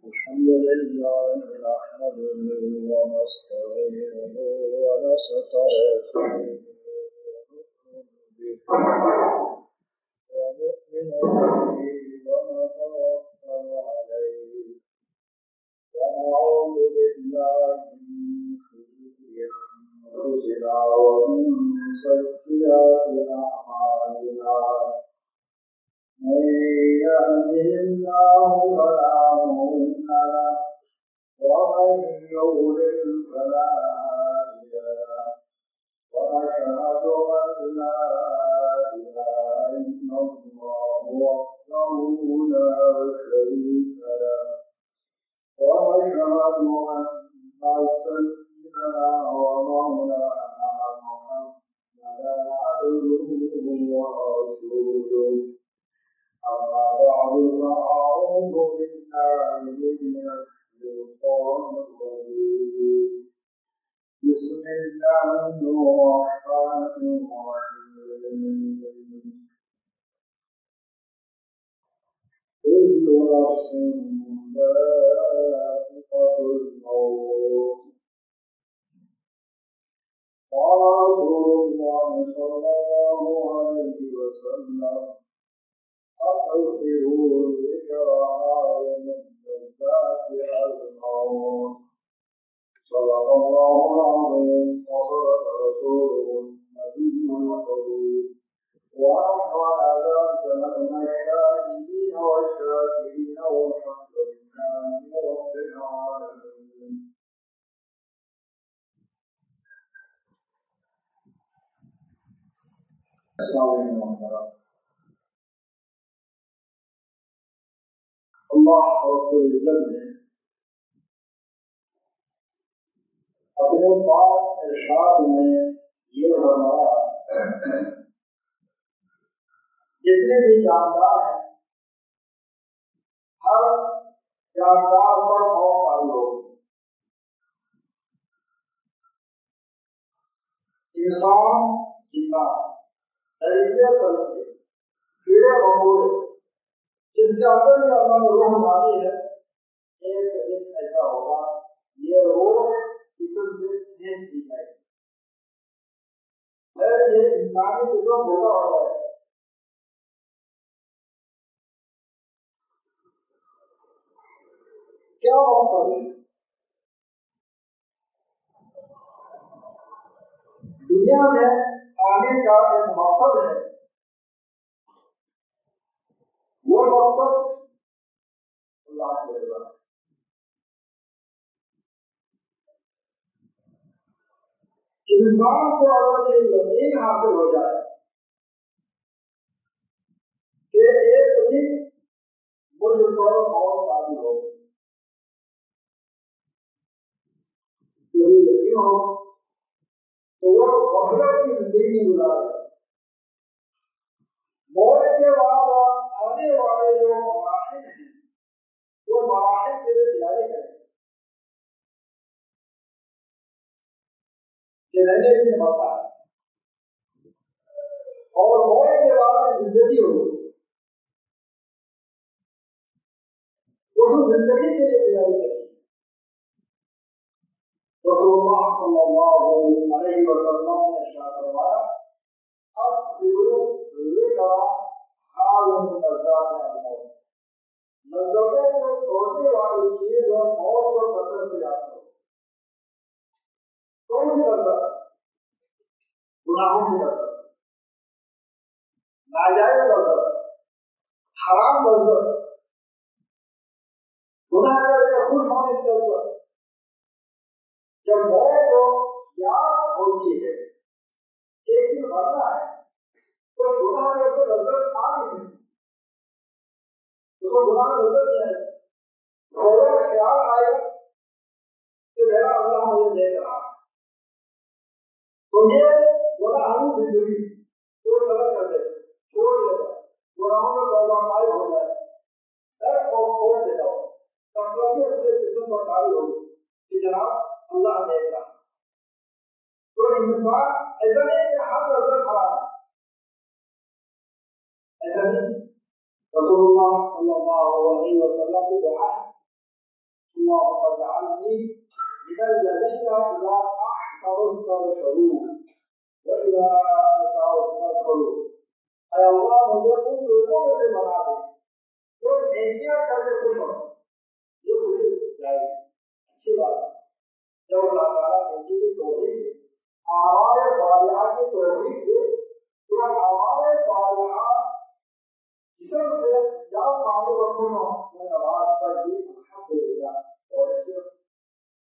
الحمد لله نحمده ونستعينه ونستغفره ونؤمن به ونتوكل عليه ونعوذ بالله من شرور أنفسنا ومن سيئات أعمالنا من يهده الله فلا مضل له ومن يضلل فلا هادي له ونشهد أن لا إله إلا الله وحده لا شريك له ونشهد أن سيدنا ومولانا محمدا عبده ورسوله أما بعد فأعوذ بالله من الشيطان الرجيم بسم الله الرحمن الرحيم كل نفس ذائقة الموت قال رسول الله صلى الله عليه وسلم أكثروا ذكرها ومن لذات الموت صدق الله العظيم وصدق رسوله النبي الكريم ونحن على ذلك من الشاهدين والشاكرين والحمد لله رب العالمين. السلام علیکم. اللہ رب العزت نے اپنے پاک ارشاد میں یہ فرمایا جتنے بھی جاندار ہیں ہر جاندار پر موت آئی ہوگی. انسان جنات درندے پرندے کیڑے مکوڑے جس کے اندر بھی اللہ نے روح ڈالی ہے ایک دن ایسا ہوگا یہ روح جسم سے کھینچ دی جائے گی. پھر یہ انسانی جسم ہوتا ہو جائے گا. کیا مقصد ہے؟ دنیا میں آنے کا ایک مقصد ہے. وہ مقصد اللہ کی رضا ہے. انسان کو اگر یہ یقین حاصل ہو جائے کہ ایک دن مجھ پر موت آئی ہو، یہ یقین ہو تو وہ غفلت کی زندگی گزارے. موت کے بعد آنے والے جو مراحل ہیں وہ مراحل کے لیے تیاری کریں کہ میں نے ایک دن مرنا ہے اور موت کے بعد ایک زندگی ہوگی. اس زندگی کے لیے تیاری کریں. رسول اللہ صلی اللہ علیہ وسلم نے ارشاد فرمایا اکثروا ذکر حالت لذات الموت. لذتوں کو توڑنے والی چیز اور موت کو کثرت سے یاد کرو. کون سی لذت؟ گناہوں کی لذت، ناجائز لذت، حرام لذت، گناہ کر کے خوش ہونے کی لذت. جب موت کو یاد ہوتی ہے ایک دن مرنا ہے تو گناہ میں اس کو لذت آ نہیں سکتی. اس کو گناہ میں لذت نہیں آئے گی. فوراً خیال آئے گا کہ میرا اللہ مجھے دیکھ رہا ہے. تو یہ گناہوں زندگی کو ترک کر دے گا، چھوڑ دے گا. گناہوں میں توبہ طائب ہو جائے، ڈر اور خوف پیدا ہو. تب تک کہ اس کے جسم پر طاری ہوگی کہ جناب اللہ دیکھ رہا. تو انسان ایسا نہیں کہ ہر لذت حرام ہے، ایسا نہیں. رسول اللہ صلی اللہ علیہ وسلم کی دعا ہے اللهم اجعلني من الذين إذا أحسنوا استبشروا وإذا أساءوا استغفروا. اے اللہ مجھے ان لوگوں میں سے بنا دے جو نیکیاں کر کے خوش ہوں. یہ خوشی جائز ہے، اچھی بات ہے. جب اللہ تعالیٰ نیکی کی توفیق دے، اعمال صالحہ کی توفیق دے، تو اعمال صالحہ جسم سے انجام پانے پر خوش ہوں. میں نماز پڑھ لی الحمدللہ، اور اچھے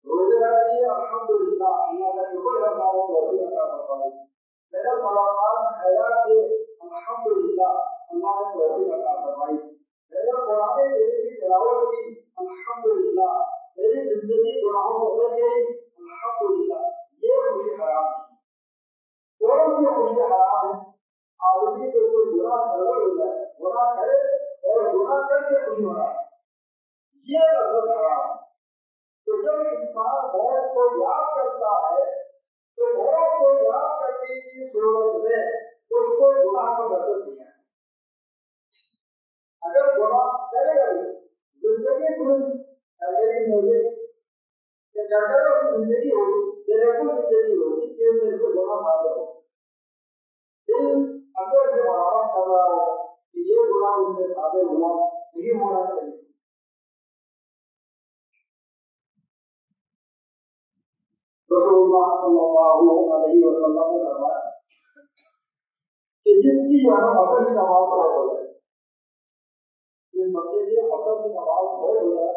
روزے رکھ لیے الحمدللہ، اللہ کا شکر ہے اللہ نے توفیق عطا فرمائی. میں نے صدقات خیرات کیے الحمدللہ، اللہ نے توفیق عطا فرمائی. میں نے قرآن کریم کی تلاوت کی الحمدللہ، میری زندگی گناہوں سے بچ گئی الحمدللہ. یہ خوشی حرام ہے. کون سی خوشی حرام ہے؟ آدمی سے کوئی گناہ صدر ہو جائے، گناہ کرے اور گناہ کر کے خوشی ہو رہا ہے، یہ لذت حرام ہے. تو جب انسان موت کو یاد کرتا ہے تو موت کو یاد کرنے کی صورت میں اس کو گناہ کو لذت نہیں ہے. اگر گناہ کرے گا بھی زندگی میری ہوگی کہ کیا کرے، اس کی زندگی ہوگی بے لذت زندگی ہوگی کہ میرے سے گناہ صادر ہو. دل اندر سے برابر کر رہا ہوگا کہ یہ گناہ مجھ سے صادر ہوا، نہیں ہونا چاہیے. رسول اللہ صلی اللہ علیہ وسلم نے فرمایا کہ جس کی عصر کی نماز فوت ہو جائے، جس بندے کی عصر کی نماز فوت ہو جائے،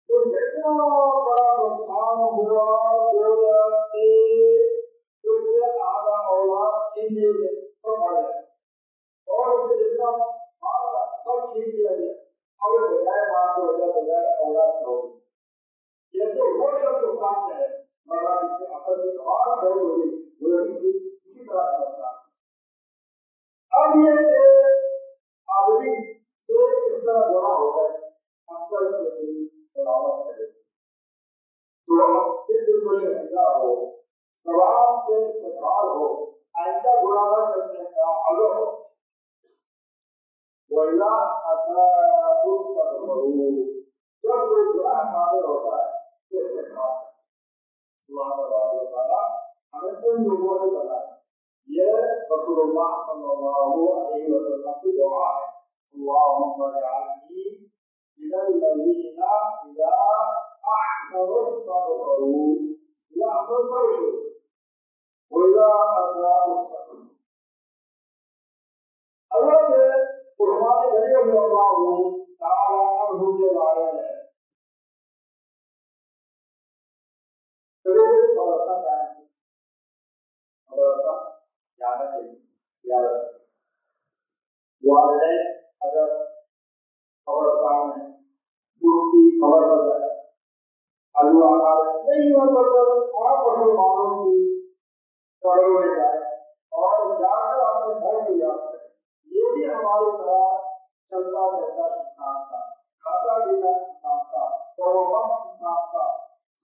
اس کا اتنا بڑا نقصان ہوا گویا کہ اس کے آدھا اولاد چھین لیے گئے، سب مر گئے، اور اس کے جتنا مال تھا سب چھین لیا گیا. اب بغیر ماں کے ہو گیا، بغیر اولاد کے ہو گئی. جیسے وہ شخص نقصان میں ہے، مگر اس کے اثر کی نماز فوت ہو گئی، وہ اسی طرح کا نقصان. اب یہ کہ آدمی سے اس طرح گناہ ہو جائے، اندر سے دل تلاوت کرے تو اب دل کو شرمندہ ہو، زبان سے استغفار ہو، آئندہ گناہ نہ کرنے کا عزم ہو. وَإِذَا أَسَاءُوا اسْتَغْفَرُوا، جب کوئی گناہ صادر ہوتا ہے تو استغفار ہے. اللہ تبارک و تعالیٰ ہمیں ان لوگوں سے بتایا. یہ رسول اللہ صلی اللہ علیہ وسلم کی دعا ہے. اللہم اجعلنی من الذین اذا احسنوا استغفروا، اذا احسنوا استغفروا وَإِذَا أَسَاءُوا اسْتَغْفَرُوا. حضرت عثمان غنی رضی اللہ تعالیٰ عنہ کے بارے میں کبھی قبرستان جانا چاہیے. زیارت والدین اگر قبرستان میں گرو کی خبر ہو جائے، نہیں ہو تو پھر آپ مسلمانوں کی قبروں میں جائے اور جا کر اپنے موت کو یاد کریں. یہ بھی ہماری طرح چلتا پھرتا انسان تھا، کھاتا پیتا انسان تھا، توبہ انسان تھا،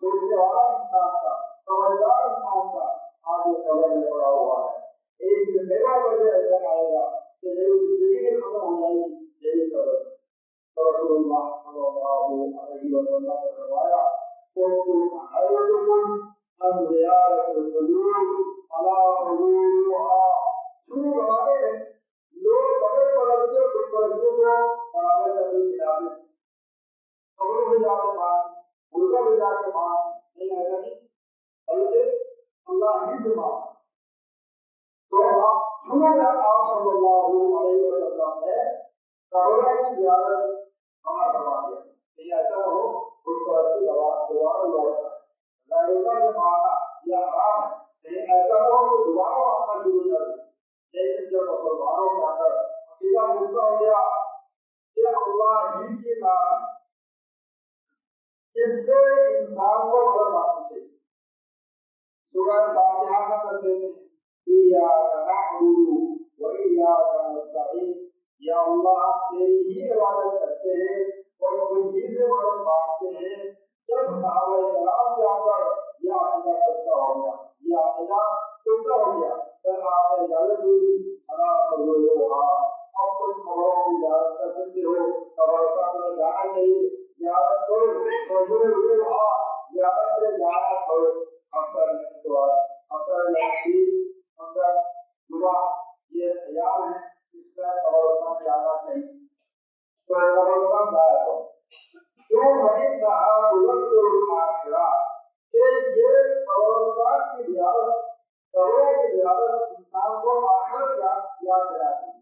سوچنے والا انسان تھا، سمجھدار انسان تھا. آج یہ قبر میں پڑا ہوا ہے. ایک دن میرا اوپر بھی ایسا آئے گا کہ میری زندگی بھی ختم ہو جائے گی میری قبر. تو رسول اللہ صلی اللہ علیہ وسلم نے فرمایا كنتم خيركم عن زيارة القبور على قبورها. شروع زمانے میں لوگ قبر پرستی اور خود پرستی کو برابر کرنے کی عادت، قبروں سے جا کے مانگ، ملکوں سے جا کے مانگ، نہیں ایسا نہیں، بلکہ اللہ ہی سے مانگ. تو شروع میں آپ صلی اللہ علیہ وسلم نے قبروں کی زیارت سے منع فرما دیا کہ ایسا نہ ہو خود پرستی دوبارہ لوٹنا ہے، غیر اللہ سے مانگنا یہ حرام ہے. لیکن ایسا نہ ہو کہ دوبارہ مانگنا شروع کر دیں. لیکن جب مسلمانوں کے اندر عقیدہ پختہ ہو گیا کہ اللہ ہی کی ذات ہے، اس سے انسان کو مدد مانگنی چاہیے. سورہ فاتحہ کا کرتے ہیں ایاک نعبد و ایاک نستعین، یا اللہ تیری ہی عبادت کرتے ہیں اور تجھ ہی سے مدد مانگتے ہیں. جب صحابہ کرام کے اندر یہ عقیدہ پختہ ہو گیا، یہ عقیدہ پختہ ہو گیا، پھر آپ نے اجازت دے دی اللہ اب تم جمعہ یہ ایام ہے اس میں قبرستان جانا چاہیے، تو قبرستان جایا کرو۔ کیوں فإنها تذکر الآخرہ، کہ یہ قبرستان کی زیارت، قبروں کی زیارت انسان کو آخرت یاد دلاتی ہے۔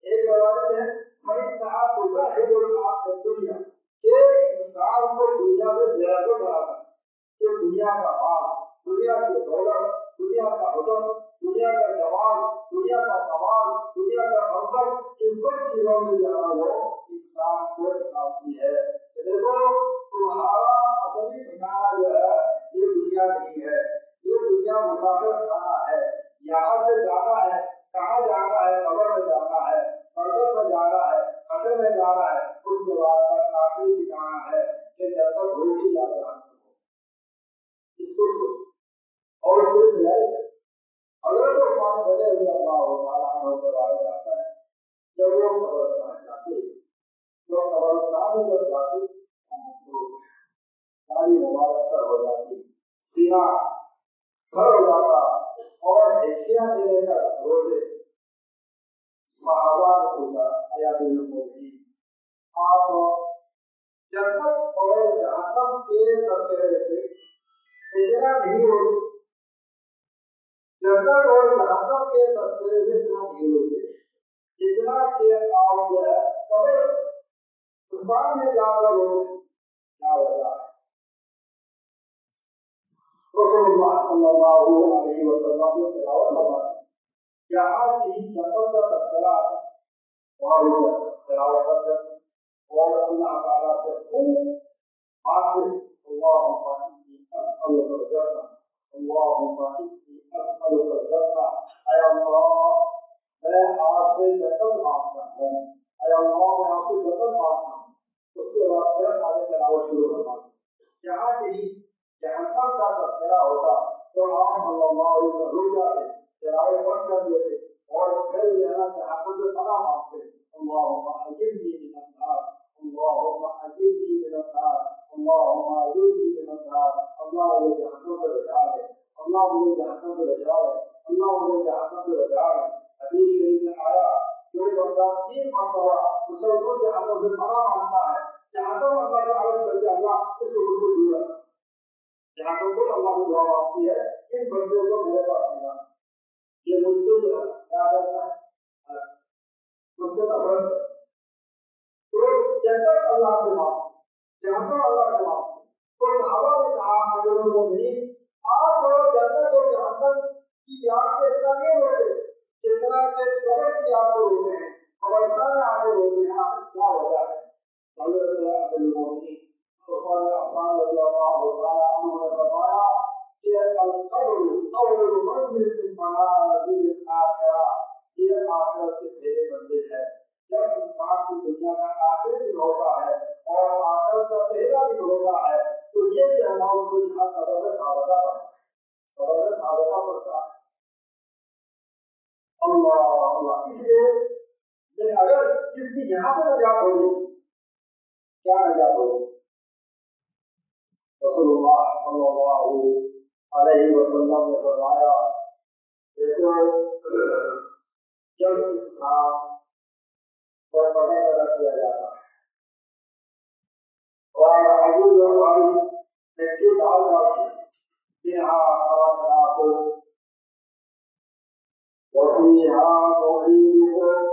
ایک روایت میں فإنها تزهد الدنیا، کہ انسان کو دنیا سے بے رغبت بناتا ہے، کہ دنیا کا مال، دنیا کی دولت، دنیا کا حسن، دنیا کا جمال، دنیا کا کمال، دنیا کا منصب، ان سب چیزوں سے جو ہے وہ انسان کو نکالتی ہے کہ دیکھو تمہارا اصلی ٹھکانہ جو ہے یہ دنیا نہیں ہے، یہ دنیا مسافر خانہ ہے، یہاں سے جانا ہے، کہاں جانا ہے؟ قبر میں جانا ہے، برزخ میں جانا ہے، حشر میں جانا ہے، اس کے بعد تک آخری ٹھکانہ ہے کہ جنت ہوگی یا جہنم ہوگی۔ اس کو سوچو اور اس کی تیاری کرو۔ حضرت عثمان غنی رضی اللہ تعالیٰ عنہ کے بارے میں آتا ہے جب وہ قبرستان جاتے تو قبرستان میں جب جاتے تو داڑھی مبارک پر ہو جاتی، سینہ کھڑ ہو جاتا اور ہڈیاں لے کر روتے۔ صحابہ نے پوچھا اے امیر المومنین، آپ جنت اور جہنم کے تذکرے سے اتنا نہیں ہوتے، جنت اور جہنم کے تذکرے سے اتنا نہیں ہوتے جتنا کہ آپ جو ہے قبرستان میں جا کر روتے، کیا وجہ ہے؟ رسول اللہ صلی اللہ علیہ وسلم نے تلاوت فرمائی، جہاں کہیں جنت کا تذکرہ آتا وہاں روتے تلاوت کرتے اور اللہ تعالیٰ سے خوب مانگتے، اللہم انی اسألک الجنہ، اللہم انی اسألک الجنہ، اے اللہ میں آپ سے جنت مانگتا ہوں، اے اللہ میں آپ سے جنت مانگتا ہوں۔ اس کے بعد پھر آگے تلاوت شروع فرماتے، جہاں کہیں جہنم کا تذکرہ ہوتا تو آپ صلی اللہ علیہ وسلم رک جاتے، تلاوت بند کر دیتے اور پھر یہ نا جہنم سے پناہ مانگتے، اللہم اجرنی من النار، اللہم اجرنی من النار، اللہم اجرنی من النار، اللہ مجھے جہنم سے بچا لے، اللہ مجھے جہنم سے بچا لے، اللہ مجھے جہنم سے بچا لے۔ حدیث شریف میں آیا جو بندہ 3 مرتبہ مسلسل جہنم سے پناہ مانگتا ہے، جہنم اللہ سے عرض کرتے اللہ اس کو مجھ سے دور رکھ، جہنم خود اللہ سے دعا مانگتی ہے اس بندے کو میرے پاس دینا، یہ مجھ سے جو ہے کیا کرتا ہے، مجھ سے نفرت ہے۔ تو جنت اللہ سے مانگتے، جہنم اللہ سے مانگتے۔ تو صحابہ نے کہا امیر المومنین آپ جنت اور جہنم کی یاد سے اتنا نہیں ہوتے جتنا کہ قبر کی یاد سے ہوتے ہیں، قبرستان میں آگے ہوتے ہیں، آخر کیا وجہ ہے؟ حضرت امیر المومنین عثمان بن عفان رضی اللہ تعالیٰ عنہ نے فرمایا کہ القبر اول منزل من منازل الآخرہ، یہ آخرت کی پہلی منزل ہے۔ جب انسان کی دنیا کا آخری دن ہوتا ہے اور آخرت کا پہلا دن ہوتا ہے تو یہ جو ہے نا اس کو یہاں قبر میں سابقہ پڑتا ہے، قبر میں سابقہ پڑتا ہے۔ اللہ اللہ، اس لیے اگر جس کی یہاں سے نجات ہوگی، کیا نجات ہوگی؟ رسول اللہ صلی اللہ علیہ وسلم نے فرمایا دیکھو جب انسان کو قبر میں رکھ دیا جاتا ہے اور عزیز و غالب مٹی ڈال ڈالتی منہا خلقناکم وفیہا نعیدکم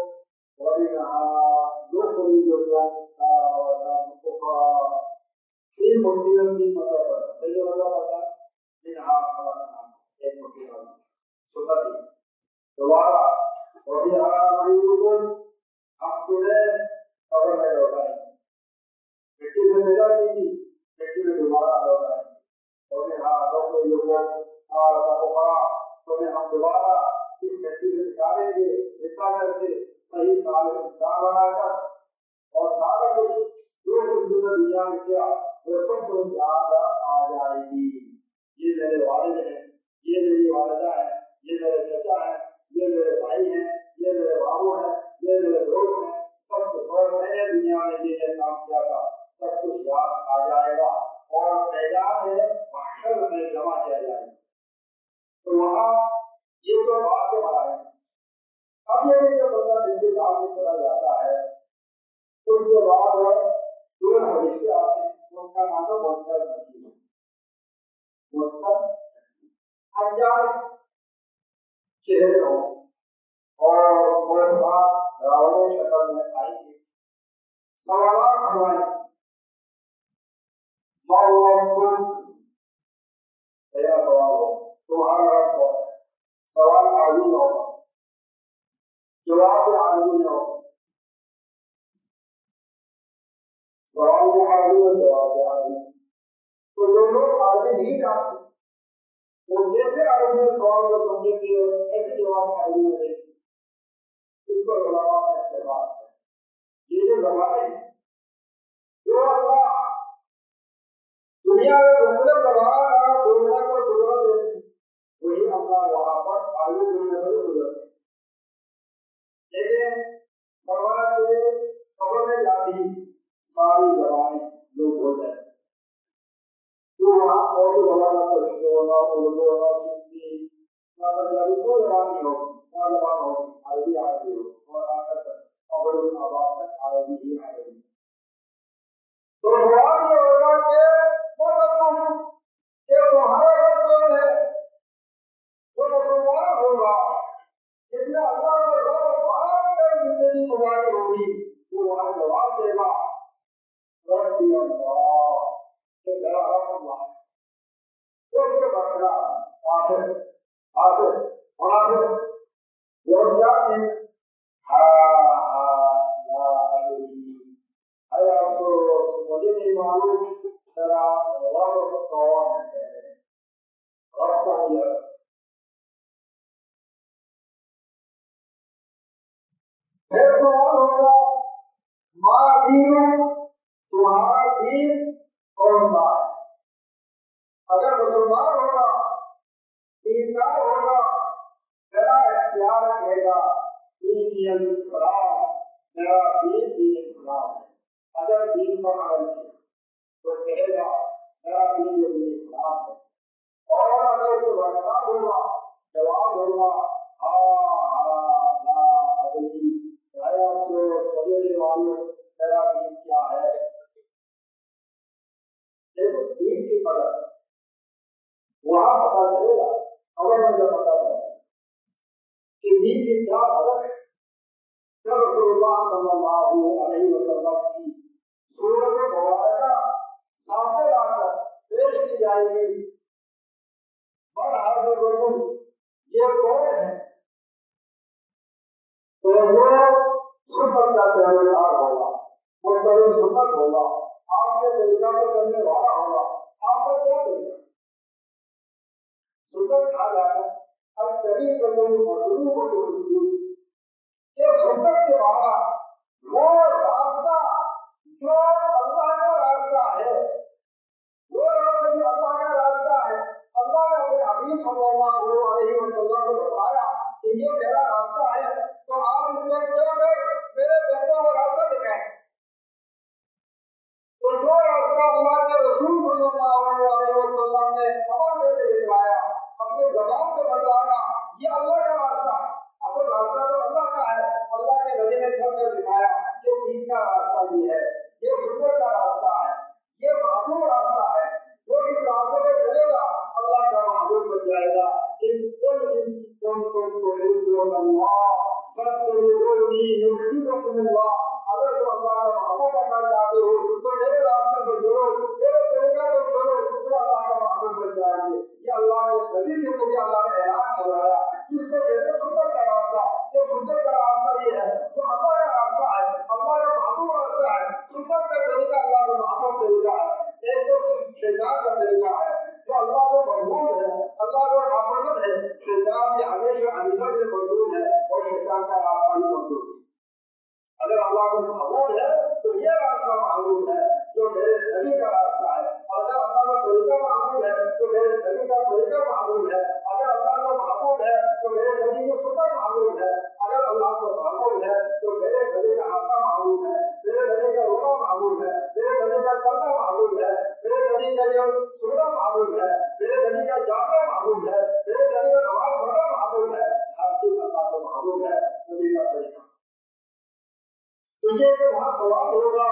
ومنہا نخرجکم تارۃ اخری۔ 3 مٹی میں 3 مرتبہ پڑھنا، پہلی مرتبہ پڑھنا منہا خلقناکم، ایک مٹی ڈال سنت ہی، دوبارہ وفیہا نعیدکم، ہم تمہیں قبر میں لوٹائیں گے، مٹی سے پیدا کی تھی مٹی میں دوبارہ لوٹائیں گے، ومنہا نخرجکم تارۃ اخری، تمہیں ہم دوبارہ اس مٹی سے نکالیں گے زندہ کر کے صحیح سالم انسان بنا کر، اور سارا کچھ جو کچھ تم نے دنیا میں کیا وہ سب تمہیں یاد آ جائے گی۔ یہ میرے والد ہیں، یہ میری والدہ ہیں، یہ میرے چچا ہیں، یہ میرے بھائی ہیں، یہ میرے بابو ہیں، یہ میرے دوست ہیں، سب کچھ، اور میں نے دنیا میں یہ کام کیا تھا، سب کچھ یاد آ جائے گا اور میدان محشر میں جمع کیا جائے گا۔ تو وہاں یہ تو بات کے مراحل ہیں، اس کے بعد دو فرشتے آتے ہیں، ان کا نام ہے منکر نکیر۔ منکر انجانے چہرے ہوں اور خوفناک ڈراؤنے شکل میں آئیں گے، سوالات فرمائیں، پہلا سوال ہوگا تمہارا رب کون ہے؟ سوال عربی ہوگا، جواب بھی عربی ہوگا، سوال بھی عربی اور جواب بھی عربی۔ تو جو لوگ عربی نہیں جانتے وہ جیسے عربی میں سوال کو سمجھیں گے ایسے جواب عربی میں دیں گے۔ اس پر علماء کا اتفاق ہے۔ یہ جو زبانیں ہیں جو اللہ دنیا میں مختلف زبان بولنے پر قدرت دیتے ہیں، وہی اللہ وہاں پر عربی بولنے پر قدرت دیتے ہیں۔ لیکن فرمایا کہ قبر میں جاتی ساری زبانیں لوگ بول جائیں تو وہاں اور بھی زبان نہ پشتو نہ اردو نہ سندھی نہ پنجابی کوئی زبان نہیں ہوگی، نہ زبان ہوگی، عربی عربی ہوگی، اور آخر تک قبر الآباد تک عربی ہی عربی۔ تو سوال یہ ہوگا کہ تمہارا رب کون ہے؟ جو مسلمان ہوگا جس نے اللہ کو رب مان کر زندگی گزاری ہوگی وہ وہاں جواب دے گا ربی اللہ، کہ میرا رب اللہ ہے۔ اس کے بخلا کافر حاصل منافق وہ کیا کہیں لا ادری، اے افسوس مجھے نہیں معلوم میرا رب کون ہے، رب کا مجھے۔ پھر سوال ہوگا ما دینک، تمہارا دین کون سا ہے؟ اگر مسلمان ہوگا دیندار ہوگا میرا اختیار کہے گا دین الاسلام، میرا دین دین اسلام ہے۔ اگر دین پر عمل کیا تو کہے گا میرا دین دین اسلام ہے، اور اگر اس کو برخلاف ہوگا جواب ہوگا لا ادری، اے افسوس مجھے نہیں معلوم میرا دین کیا ہے۔ دیکھو دین کی قدر وہاں پتا چلے گا اگر میں جب پتا چلے کہ دین کی کیا قدر ہے جب رسول اللہ صلی اللہ علیہ وسلم کی صورت مبارکہ سامنے لا کر پیش کی جائے گی، من هذا الرجل، یہ کون ہے؟ تو جو سنت کا پیروکار ہوگا، متبع سنت ہوگا، آپ کے طریقہ پر چلنے والا ہوگا۔ آپ کا کیا طریقہ؟ سنت کہا جاتا ہے الطریقۃ المسلوکۃ بالدین، یہ سنت کے معنی وہ راستہ جو اللہ کا راستہ ہے، وہ راستہ جو اللہ کا راستہ ہے۔ اللہ نے اپنے حبیب صلی اللہ علیہ وسلم کو بتایا کہ یہ میرا راستہ ہے، تو آپ اس پر چل کر میرے بندوں کو راستہ دکھائیں۔ تو جو راستہ اللہ کے رسول صلی اللہ علیہ وسلم نے عمل کر کے دکھلایا، اپنے زبان سے بتلایا، یہ اللہ کا راستہ ہے۔ اصل راستہ تو اللہ کا ہے، اللہ کے نبی نے چل کر دکھایا کہ دین کا راستہ یہ ہے، یہ سنت کا راستہ ہے، یہ محبوب راستہ ہے۔ جو اس راستے پہ چلے گا اللہ کا محبوب بن جائے گا۔ ان کنتم تحبون اللہ فاتبعونی یحببکم اللہ، اگر تم اللہ کا محبوب بننا چاہتے ہو تو میرے راستے پہ چلو، میرے طریقہ پہ چلو، تم اللہ کا محبوب بن جائے گے۔ یہ اللہ کے نبی کے ذریعے اللہ نے اعلان کروایا، اس کو کہتے ہیں سنت کا راستہ۔ یہ سنت کا راستہ یہ ہے جو اللہ کا راستہ ہے، اللہ کا محبوب راستہ ہے۔ سنت کا طریقہ اللہ کا محبوب طریقہ ہے۔ ایک تو شیطان کا طریقہ ہے جو اللہ کو مرغوب ہے، اللہ کو ناپسند ہے۔ شیطان بھی ہمیشہ ہمیشہ کے لیے مرغوب ہے اور شیطان کا راستہ بھی مرغوب ہے۔ اگر اللہ کو محبوب ہے تو یہ راستہ محبوب ہے جو میرے نبی کا راستہ ہے۔ اگر اللہ کا طریقہ محبوب ہے تو میرے نبی کا طریقہ محبوب ہے۔ اگر اللہ کو محبوب ہے تو میرے نبی کی سنت محبوب ہے۔ اگر اللہ کو محبوب ہے تو میرے نبی کا ہنسنا محبوب ہے، میرے نبی کا رونا محبوب ہے، میرے نبی کا چلنا محبوب ہے، میرے نبی کا جو سننا محبوب ہے، میرے نبی کا جاننا محبوب ہے، میرے نبی کا نماز پڑھنا محبوب ہے۔ ہر چیز اللہ کو محبوب ہے، نبی کا طریقہ۔ تو یہ کہ وہاں سوال ہوگا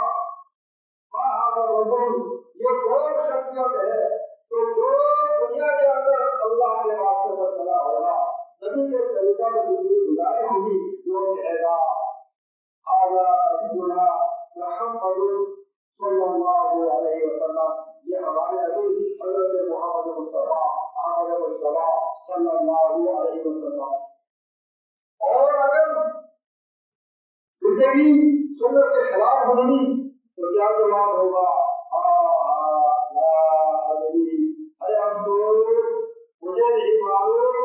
یہ کون شخصیت ہے؟ تو جو دنیا کے اندر اللہ کے راستے پر چلا ہوگا، نبی کے طریقہ میں زندگی گزاری ہوگی، وہ کہے گا نبینا محمد صلی اللہ علیہ وسلم، یہ ہمارے نبی حضرت محمد مصطفیٰ احمد مصطفیٰ صلی اللہ علیہ وسلم۔ اور اگر زندگی سنت کے خلاف گزری تو کیا جواب ہوگا؟ ارے افسوس، مجھے نہیں معلوم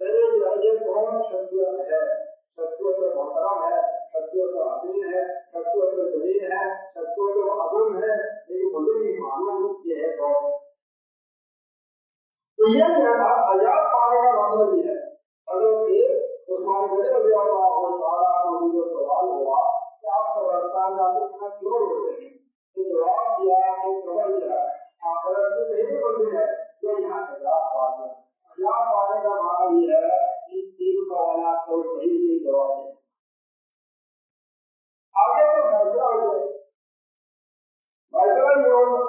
میرے لیے کون شخصیت ہے، شخصیت محترم ہے، شخصیت حسین ہے، شخصیت جمیل ہے، شخصیت محبوب ہے، لیکن مجھے نہیں معلوم یہ ہے کون۔ تو یہ جو ہے نا نجات پانے کا مطلب یہ ہے۔ حضرت عثمان غنی رضی اللہ تعالیٰ عنہ سے سوال ہوا کہ آپ قبرستان جاتے اتنا کیوں روتے ہیں؟ تو جواب دیا کہ قبر جو ہے آخرت کی پہلی منزل ہے جو یہاں نجات پا گیا۔ نجات پانے کا معنی یہ ہے کہ تین سوالات کو صحیح سے جواب دے سکتے۔ آگے تو فیصلہ ہو جائے، فیصلہ یہ ہوگا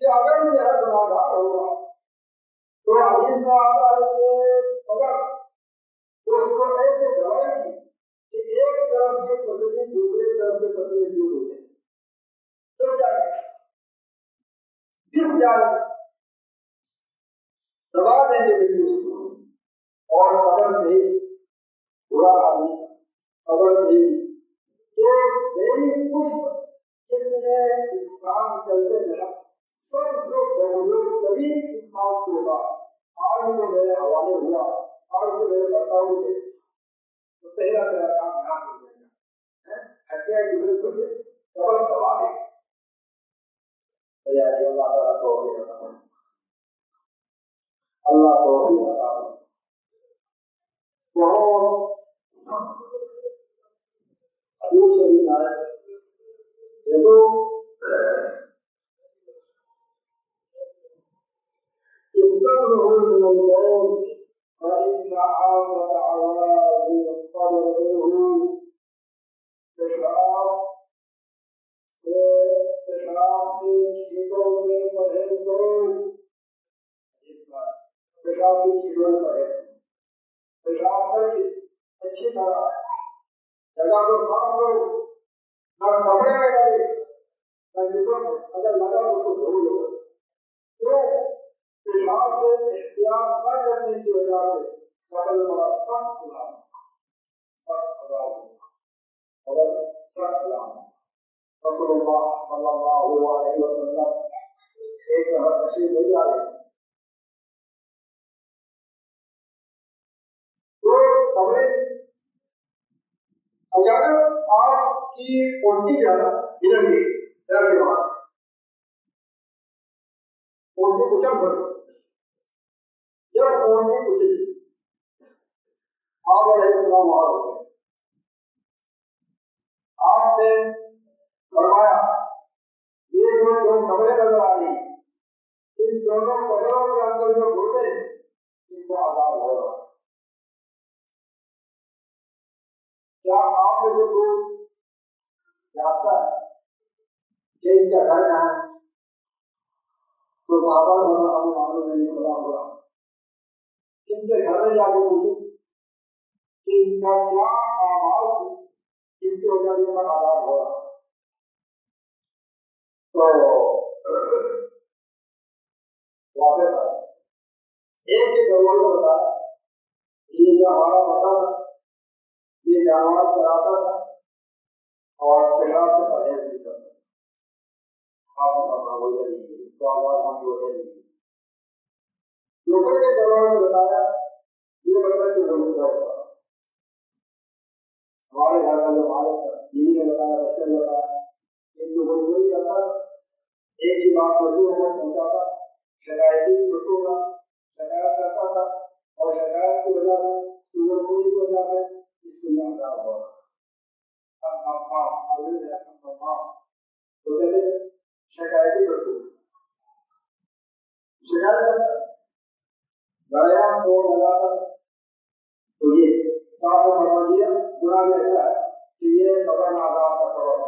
کہ اگر یہ ہے گناہگار ہوگا تو حدیث میں آتا ہے کہ قبر اس کو ایسے دبائے گی کہ ایک طرف کی پسلی دوسرے طرف کے پسلی یوں ہو جائے، تو جائے پس جائے، دبا دیں گے مٹی اس کو، اور قبر پہ برا آدمی قبر پہ کہ میری پشت کتنے انسان چلتے ہیں، سب سے بہت ترین انسان کو ہوگا، آج تو میرے حوالے ہوا، آج تو میرے برتاؤ ہوئے، تو پہلا کام یہاں سے ہو جائے گا، ہٹیا ایک دوسرے کو دے قبر دبا دے۔ تیاری اللہ تعالیٰ توفیق عطا فرمائے، اللہ توفیق عطا فرمائے۔ بہت حدیث شریف آئے دیکھو، استغفروا من الليل فإن عامة عذاب القبر منه، پیشاب کے چھینٹوں سے پرہیز کرو، اس بار پیشاب کی چھینٹوں سے پرہیز کرو، پیشاب کر کے اچھی طرح جگہ کو صاف کرو، نہ کپڑے میں لگے نہ جسم میں، اگر لگا تو اس کو دھو لو۔ کیوں؟ پیشاب سے احتیاط نہ کرنے کی وجہ سے قبر میں بڑا سخت عذاب ہوگا، قبر میں سخت عذاب ہوگا۔ رسول اللہ صلی اللہ علیہ وسلم ایک تشریف لے جا رہے تو قبریں اچانک آپ کی اونٹی جانا ادھر گئی، ادھر کے بعد اونٹی اچھل پڑی، جب اونٹی اچھلی آپ علیہ السلام وہاں ہو گئے، آپ نے فرمایا یہ جو دو قبریں نظر آ رہی ہیں، ان دونوں قبروں کے اندر جو مردے ہیں ان کو عذاب ہو رہا ہے۔ کیا آپ میں سے کوئی جانتا ہے کہ ان کا گھر کہاں ہے؟ تو صحابہ نے ہمیں معلوم نہیں، کھلا ہوا ان کے گھر میں جا کے پوچھو کہ ان کا کیا اعمال تھے جس کی وجہ سے ان کا عذاب ہو رہا۔ تو واپس آئے، ایک کے گھر والوں نے بتایا یہ جو ہمارا بندہ تھا یہ جانور چراتا تھا اور پیشاب سے پرہیز نہیں کرتا، آپ بتانا ہو جائے گی، اس کو عذاب ہونے ہو جائے گی۔ دوسرے کے گھر والوں نے بتایا یہ بندہ چڑھنے لگتا، ہمارے گھر کا جو مالک تھا بیوی نے بتایا، بچے نے بتایا، یہ چڑھنے کرتا، ایک ہی بات وزیر میں پہنچاتا، شکایتی ٹوٹوں کا شکایت کرتا تھا، اور شکایت کی وجہ سے چڑھنے کی وجہ سے اس کو یہ عذاب ہوا۔ تو کہتے شکایتی ٹوٹوں شکایت کرتا، لڑایا تو لگاتا، تو یہ آپ نے فرمایا گناہ ایسا ہے کہ یہ قبر میں عذاب کا سبب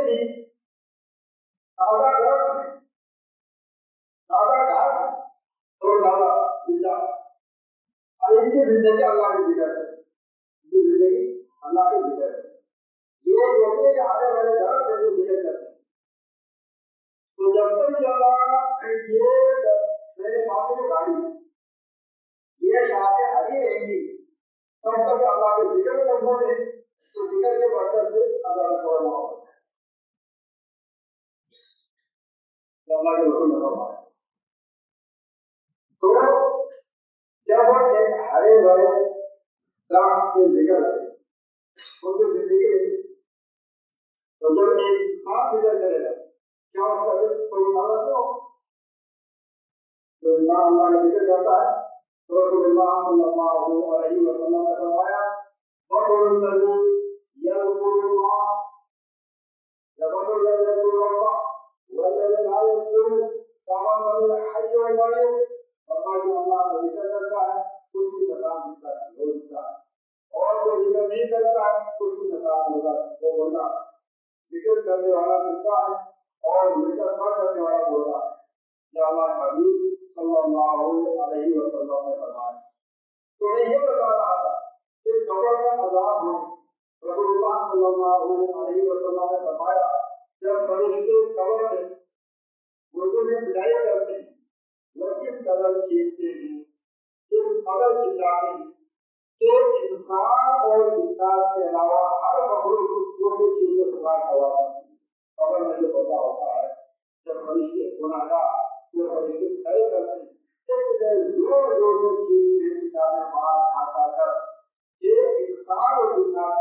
بھی تازہ درخت ہے، تازہ گھاس ہے اور تازہ زندہ، اور ان کی زندگی اللہ کے ذکر سے، ان کی زندگی اللہ کے ذکر سے. یہ ہوتے ہیں کہ ہرے بھرے درخت کا یہ ذکر کرتے ہیں. تو جب تک یہ میرے ساتھ جو گاڑی یہ شاخیں ہری رہیں گی تب تک اللہ کے ذکر میں انہوں نے تو ذکر کے برکت سے عذاب قبر نہ ہوگا. اللہ کے رسول نے فرمایا. تو جب ایک ہرے بھرے درخت کے ذکر سے ان کی زندگی رہی، تو جب ایک انسان ذکر کرے گا کیا اس کا دل کوئی مانا کیوں؟ جو انسان اللہ کا ذکر کرتا ہے تو رسول اللہ صلی اللہ علیہ وسلم نے فرمایا مثل الذی یذکر اللہ مثل الذی یذکر اللہ والذی لا یذکر کمثل الحی والمیت. فرمایا جو اللہ کا ذکر کرتا ہے اس کی مثال زندہ ہے، وہ زندہ ہے، اور جو ذکر نہیں کرتا ہے اس کی مثال ہوگا وہ مردہ. ذکر کرنے والا زندہ ہے اور ذکر نہ کرنے والا مردہ ہے. یا اللہ کے حبیب صلی اللہ علیہ وسلم نے فرمایا. تو میں یہ بتا رہا تھا کہ قبر میں عذاب ہونے، رسول اللہ صلی اللہ علیہ وسلم نے فرمایا جب فرشتے قبر میں مردوں میں پٹائی کرتے ہیں وہ کس قدر چیختے ہیں، کس قدر چلاتے ہیں کہ انسان اور جنات کے علاوہ ہر مخلوق وہ بھی چیزیں پکار کی آواز سنتی ہے. قبر میں جو پتا ہوتا ہے جب فرشتے گناہگار وہ فرشتے پٹائی کرتے ہیں اتنے زور زور سے چیختے ہیں چلاتے مار کھا کر کہ انسان اور جنات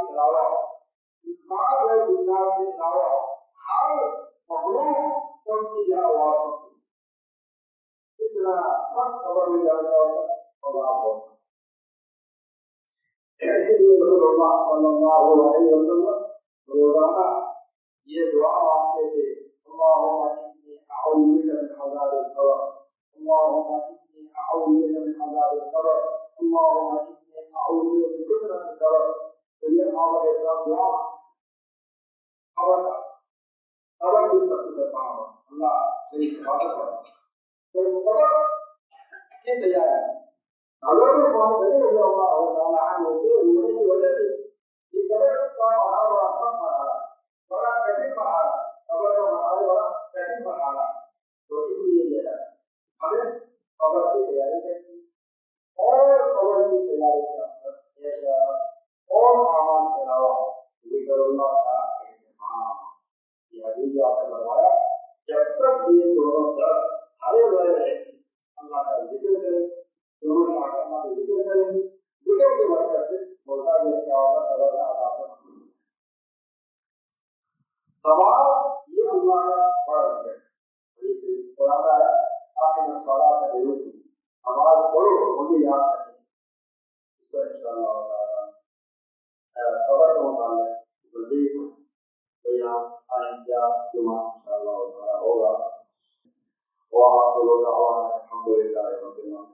کے علاوہ ہر مخلوق ان کی یہ آواز سنتی ہے. اتنا سخت قبر میں جانا ہوتا عذاب ہوتا. اس لیے رسول اللہ صلی اللہ علیہ وسلم روزانہ یہ دعا مانگتے تھے اللہم انی اعوذ بک من عذاب القبر، اللہم انی اعوذ بک من عذاب القبر، اللہم انی اعوذ بک من فتنۃ القبر. تو یہ آپ علیہ السلام دعا قبر کی سختی سے پڑھا اللہ میری حفاظت کرنا. تو قبر کی تیاری حضرت عثمان غنی رضی اللہ تعالی عنہ کے رونے کی وجہ سے یہ قبر کا مرحلہ بڑا سخت مرحلہ ہے، بڑا کٹھن مرحلہ ہے. قبر کا مرحلہ بڑا کٹھن مرحلہ ہے. تو اس لیے جو ہے ہمیں قبر کی تیاری کرنی اور قبر کی تیاری کے اندر ایک اور اعمال کے علاوہ ذکر اللہ کا اہتمام. یہ حدیث آپ نے فرمایا جب تک یہ دونوں درخت ہرے بھرے رہیں گے اللہ کا ذکر کریں گے، دونوں شاخ اللہ کا ذکر کریں گے، ذکر کے برکت سے مردہ جو ہے کیا ہوگا قبر کا عذاب سے محفوظ ہوگا. نماز یہ اللہ کا بڑا ذکر ہے. حدیث قرآن کا ہے آخر الصلاۃ لذکری، نماز پڑھو مجھے یاد کرنے. اس پر انشاءاللہ تعالی قبر کے متعلق مزید بیان آئندہ جمعہ انشاءاللہ تعالی ہوگا. وآخر دعوانا الحمد للہ رب العالمین.